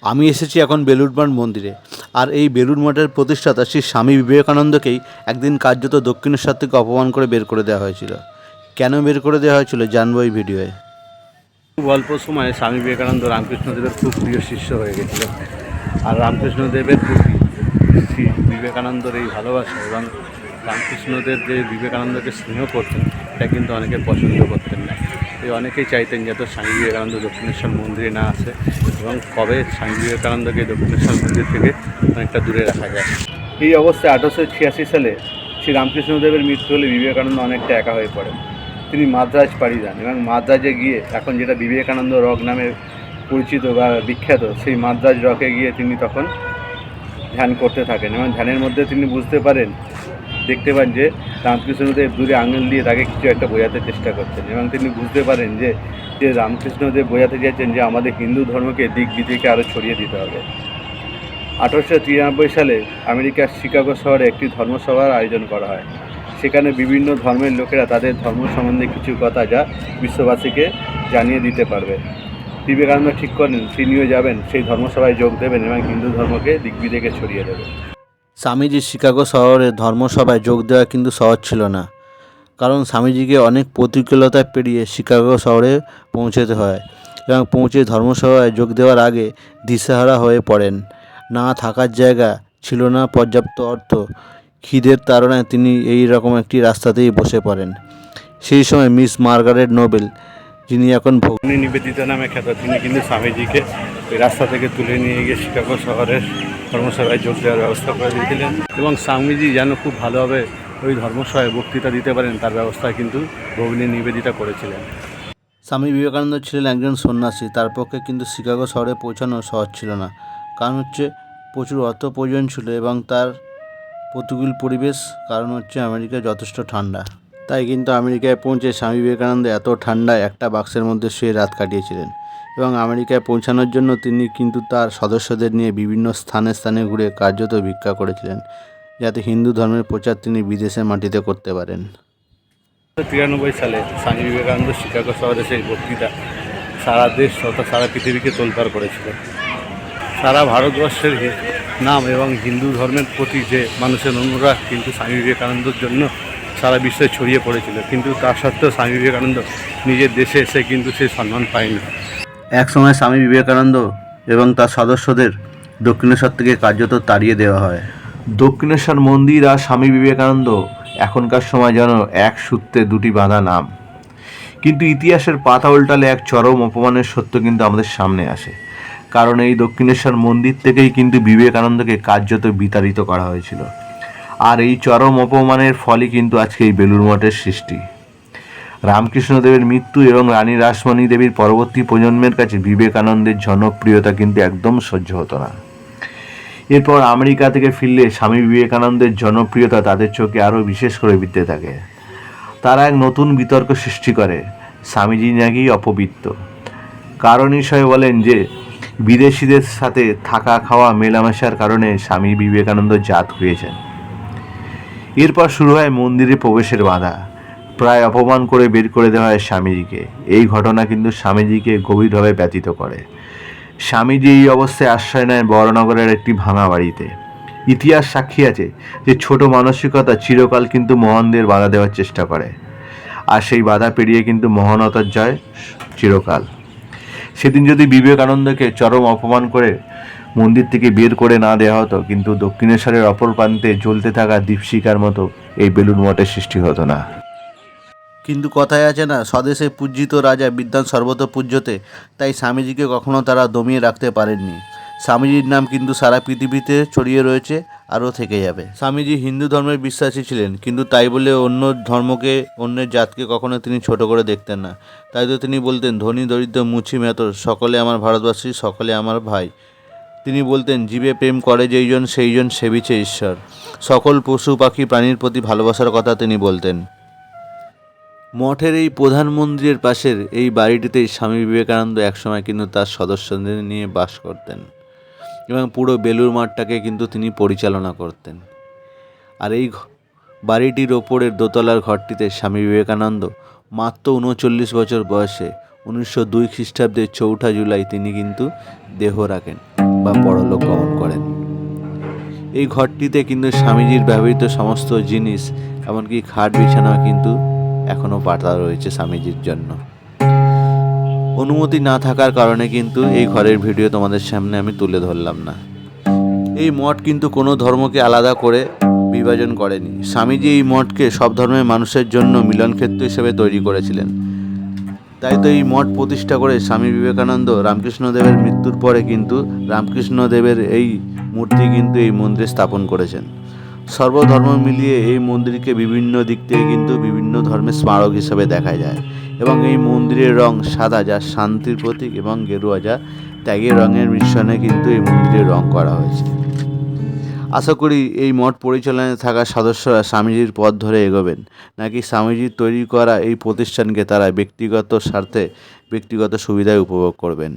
আমি এসেছি এখন বেলুড় মঠ মন্দিরে। আর এই বেলুড় মঠের প্রতিষ্ঠাতা শ্রী স্বামী বিবেকানন্দকেই একদিন কার্যত দক্ষিণেশ্বর থেকে অপমান করে বের করে দেওয়া হয়েছিল। কেন বের করে দেওয়া হয়েছিল জানবো এই ভিডিওয়ে। খুব অল্প সময়ে স্বামী বিবেকানন্দ রামকৃষ্ণদেবের খুব প্রিয় শিষ্য হয়ে গেছিল। আর রামকৃষ্ণদেবের প্রতি শ্রী বিবেকানন্দর এই ভালোবাসা এবং রামকৃষ্ণদেব যে বিবেকানন্দকে স্নেহ করতেন এটা কিন্তু অনেকে পছন্দ করতেন না। এই অনেকেই চাইতেন যাতে স্বামী বিবেকানন্দ দক্ষিণেশ্বর মন্দিরে না আসে এবং কবে স্বামী বিবেকানন্দকে দক্ষিণেশ্বর মন্দির থেকে অনেকটা দূরে রাখা যায়। এই অবস্থায় 1886 সালে শ্রী রামকৃষ্ণদেবের মৃত্যু হলে বিবেকানন্দ অনেকটা একা হয়ে পড়েন। তিনি মাদ্রাজ পাড়ি যান এবং মাদ্রাজে গিয়ে এখন যেটা বিবেকানন্দ রক নামে পরিচিত বা বিখ্যাত, সেই মাদ্রাজ রকে গিয়ে তিনি তখন ধ্যান করতে থাকেন এবং ধ্যানের মধ্যে তিনি দেখতে পান যে রামকৃষ্ণদেব দূরে আঙুল দিয়ে তাকে কিছু একটা বোঝাতে চেষ্টা করছেন এবং তিনি বুঝতে পারেন যে রামকৃষ্ণদেব বোঝাতে চাইছেন যে আমাদের হিন্দু ধর্মকে দিক বিদিকে আরও ছড়িয়ে দিতে হবে। 1893 সালে আমেরিকার শিকাগো শহরে একটি ধর্মসভার আয়োজন করা হয়। সেখানে বিভিন্ন ধর্মের লোকেরা তাদের ধর্ম সম্বন্ধে কিছু কথা যা বিশ্ববাসীকে জানিয়ে দিতে পারবে। বিবেকানন্দ ঠিক করেন তিনিও যাবেন, সেই ধর্মসভায় যোগ দেবেন এবং হিন্দু ধর্মকে দিক বিদিকে ছড়িয়ে দেবেন। স্বামীজির শিকাগো শহরে ধর্মসভায় যোগ দেওয়া কিন্তু সহজ ছিল না, কারণ স্বামীজিকে অনেক প্রতিকূলতা পেরিয়ে শিকাগো শহরে পৌঁছতে হয় এবং পৌঁছে ধর্মসভায় যোগ দেওয়ার আগে দিশেহারা হয়ে পড়েন। না থাকার জায়গা ছিল, না পর্যাপ্ত অর্থ। খিদের তাড়নায় তিনি এই রকম একটি রাস্তাতেই বসে পড়েন। সেই সময় মিস মার্গারেট নোবেল, যিনি এখন ভগ্নী নিবেদিতা নামে খ্যাত, তিনি কিন্তু স্বামীজিকে ওই রাস্তা থেকে তুলে নিয়ে গিয়ে শিকাগো শহরের ধর্মসভায় যোগ দেওয়ার ব্যবস্থা করে দিয়েছিলেন এবং স্বামীজি যেন খুব ভালোভাবে ওই ধর্মসভায় বক্তৃতা দিতে পারেন তার ব্যবস্থা কিন্তু ভগ্নী নিবেদিতা করেছিলেন। স্বামী বিবেকানন্দ ছিলেন একজন সন্ন্যাসী, তার পক্ষে কিন্তু শিকাগো শহরে পৌঁছানো সহজ ছিল না। কারণ হচ্ছে প্রচুর অর্থ প্রয়োজন ছিল এবং তার প্রতিকূল পরিবেশ, কারণ হচ্ছে আমেরিকায় যথেষ্ট ঠান্ডা। তাই কিন্তু আমেরিকায় পৌঁছে স্বামী বিবেকানন্দ এত ঠান্ডায় একটা বাক্সের মধ্যে শুয়ে রাত কাটিয়েছিলেন এবং আমেরিকায় পৌঁছানোর জন্য তিনি কিন্তু তার সদস্যদের নিয়ে বিভিন্ন স্থানে ঘুরে কার্যত ভিক্ষা করেছিলেন, যাতে হিন্দু ধর্মের প্রচার তিনি বিদেশের মাটিতে করতে পারেন। 1993 সালে স্বামী বিবেকানন্দ শিকাগো শহরে সেই বক্তৃতা সারা দেশ তথা সারা পৃথিবীকে তোলপাড় করেছিল। সারা ভারতবর্ষের নাম এবং হিন্দু ধর্মের প্রতি যে মানুষের অনুরাগ কিন্তু স্বামী বিবেকানন্দর জন্য সারা বিশ্বে ছড়িয়ে পড়েছিল, কিন্তু তা সত্ত্বেও স্বামী বিবেকানন্দ নিজের দেশে এসে কিন্তু সেই সম্মান পায়নি। একসময় স্বামী বিবেকানন্দ এবং তার সদস্যদের দক্ষিণেশ্বর থেকে কার্যত তাড়িয়ে দেওয়া হয়। দক্ষিণেশ্বর মন্দির আর স্বামী বিবেকানন্দ এখনকার সময় যেন এক সূত্রে দুটি বাঁধা নাম, কিন্তু ইতিহাসের পাতা উল্টালে এক চরম অপমানের সত্য কিন্তু আমাদের সামনে আসে। কারণ এই দক্ষিণেশ্বর মন্দির থেকেই কিন্তু বিবেকানন্দকে কার্যত বিতাড়িত করা হয়েছিল। আর এই চরম অপমানের ফলই কিন্তু আজকে এই বেলুড় মঠের সৃষ্টি। রামকৃষ্ণদেবের মৃত্যু এবং রানী রাসমণি দেবীর পরবর্তী প্রজন্মের কাছে বিবেকানন্দের জনপ্রিয়তা কিন্তু একদম সহ্য হতো না। এরপর আমেরিকা থেকে ফিরলে স্বামী বিবেকানন্দের জনপ্রিয়তা তাদের চোখে আরও বিশেষ করে বৃদ্ধি থাকে। তারা এক নতুন বিতর্ক সৃষ্টি করে, স্বামীজি নাকি অপবিত্র। কারণ হিসেবে বলেন যে বিদেশিদের সাথে থাকা খাওয়া মেলামেশার কারণে স্বামী বিবেকানন্দ জাত হয়েছেন। এরপর শুরু হয় মন্দিরে প্রবেশের বাধা, প্রায় অপমান করে বের করে দেওয়া হয় স্বামীজিকে। এই ঘটনা কিন্তু স্বামীজিকে গভীরভাবে ব্যথিত করে। স্বামীজি এই অবস্থায় আশ্রয় নেয় বড়নগরের একটি ভাঙা বাড়িতে। ইতিহাস সাক্ষী আছে যে ছোট মানসিকতা চিরকাল কিন্তু মহানদের বাধা দেওয়ার চেষ্টা করে, আর সেই বাধা পেরিয়ে কিন্তু মহানতার জয় চিরকাল। সেদিন যদি বিবেকানন্দকে চরম অপমান করে মন্দির থেকে বের করে না দেওয়া হতো, কিন্তু দক্ষিণেশ্বরের অপর প্রান্তে জ্বলতে থাকা দীপশিখার মতো এই বেলুড় মঠের সৃষ্টি হতো না। কিন্তু কথায় আছে না, স্বদেশে পূজিত রাজা বিদ্বান সর্বত পূজ্যতে, তাই স্বামীজিকে কখনো তারা দমিয়ে রাখতে পারেননি। স্বামীজির নাম কিন্তু সারা পৃথিবীতে ছড়িয়ে রয়েছে, আরও থেকে যাবে। স্বামীজি হিন্দু ধর্মের বিশ্বাসী ছিলেন, কিন্তু তাই বলে অন্য ধর্মকে, অন্যের জাতকে কখনো তিনি ছোট করে দেখতেন না। তাই তো তিনি বলতেন, ধনী দরিদ্র মুছি মেতর, সকলে আমার ভারতবাসী, সকলে আমার ভাই। তিনি বলতেন, জীবে প্রেম করে যেইজন সেইজন সেবিছে ঈশ্বর। সকল পশু পাখি প্রাণীর প্রতি ভালোবাসার কথা তিনি বলতেন। মঠের এই প্রধান মন্দিরের পাশের এই বাড়িটিতেই স্বামী বিবেকানন্দ একসময় কিন্তু তার সদস্যদের নিয়ে বাস করতেন এবং পুরো বেলুড় মঠটাকে কিন্তু তিনি পরিচালনা করতেন। আর এই বাড়িটির ওপরের দোতলার ঘরটিতে স্বামী বিবেকানন্দ মাত্র 39 বছর বয়সে 1902 খ্রিস্টাব্দের 4 জুলাই তিনি কিন্তু দেহ রাখেন। বা পরলোক গমন করেন। এই ঘরটিতে কিন্তু স্বামীজির ব্যবহৃত সমস্ত জিনিস, এমনকি খাট বিছানাও কিন্তু এখনও পাতা রয়েছে স্বামীজির জন্য। অনুমতি না থাকার কারণে কিন্তু এই ঘরের ভিডিও তোমাদের সামনে আমি তুলে ধরলাম না। এই মঠ কিন্তু কোনো ধর্মকে আলাদা করে বিভাজন করেনি। স্বামীজি এই মঠকে সব ধর্মের মানুষের জন্য মিলনক্ষেত্র হিসেবে তৈরি করেছিলেন। তাই তো এই মঠ প্রতিষ্ঠা করে স্বামী বিবেকানন্দ রামকৃষ্ণদেবের মৃত্যুর পরে কিন্তু রামকৃষ্ণদেবের এই মূর্তি কিন্তু এই মন্দিরে স্থাপন করেছেন। সর্বধর্ম মিলিয়ে এই মন্দিরকে বিভিন্ন দিক থেকে কিন্তু বিভিন্ন ধর্মের স্মারক হিসেবে দেখা যায় এবং এই মন্দিরের রং সাদা, যা শান্তির প্রতীক, এবং গেরুয়া, যা ত্যাগের রঙের মিশ্রণে কিন্তু এই মন্দিরের রং করা হয়েছে। আশা করি এই মঠ পরিচালনায় থাকা সদস্যরা স্বামীজির পথ ধরে এগোবেন, নাকি স্বামীজির তৈরি করা এই প্রতিষ্ঠানকে তারা ব্যক্তিগত স্বার্থে ব্যক্তিগত সুবিধায় উপভোগ করবেন।